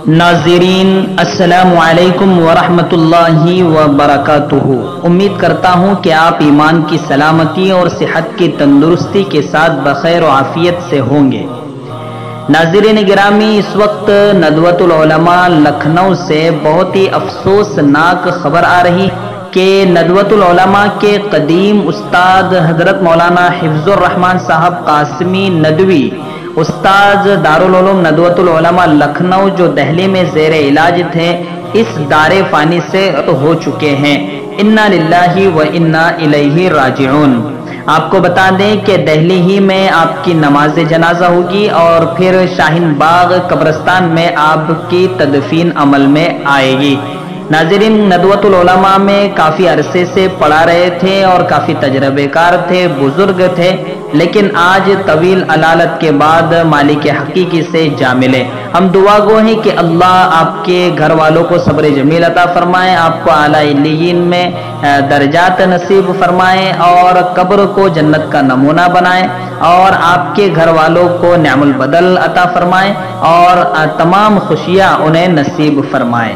ناظرین السلام علیکم ورحمۃ اللہ وبرکاتہ۔ امید کرتا ہوں کہ آپ ایمان کی سلامتی اور صحت کی تندرستی کے ساتھ بخیر و عافیت سے ہوں گے۔ ناظرین گرامی، اس وقت ندوۃ العلماء لکھنؤ سے بہت ہی افسوسناک خبر آ رہی کہ ندوۃ العلماء کے قدیم استاد حضرت مولانا حفظ الرحمان صاحب قاسمی ندوی، استاد دارالعلوم ندوۃ العلماء لکھنؤ جو دہلی میں زیر علاج تھے، اس دار فانی سے ہو چکے ہیں۔ انا للہ و انا الیہ راجعون۔ آپ کو بتا دیں کہ دہلی ہی میں آپ کی نماز جنازہ ہوگی اور پھر شاہین باغ قبرستان میں آپ کی تدفین عمل میں آئے گی۔ ناظرین، ندوۃ العلماء میں کافی عرصے سے پڑھا رہے تھے اور کافی تجربے کار تھے، بزرگ تھے، لیکن آج طویل علالت کے بعد مالک حقیقی سے جا ملے۔ ہم دعا گو ہیں کہ اللہ آپ کے گھر والوں کو صبر جمیل عطا فرمائے، آپ کو اعلیٰ علیین میں درجات نصیب فرمائے اور قبر کو جنت کا نمونہ بنائے، اور آپ کے گھر والوں کو نعم البدل عطا فرمائے اور تمام خوشیاں انہیں نصیب فرمائے۔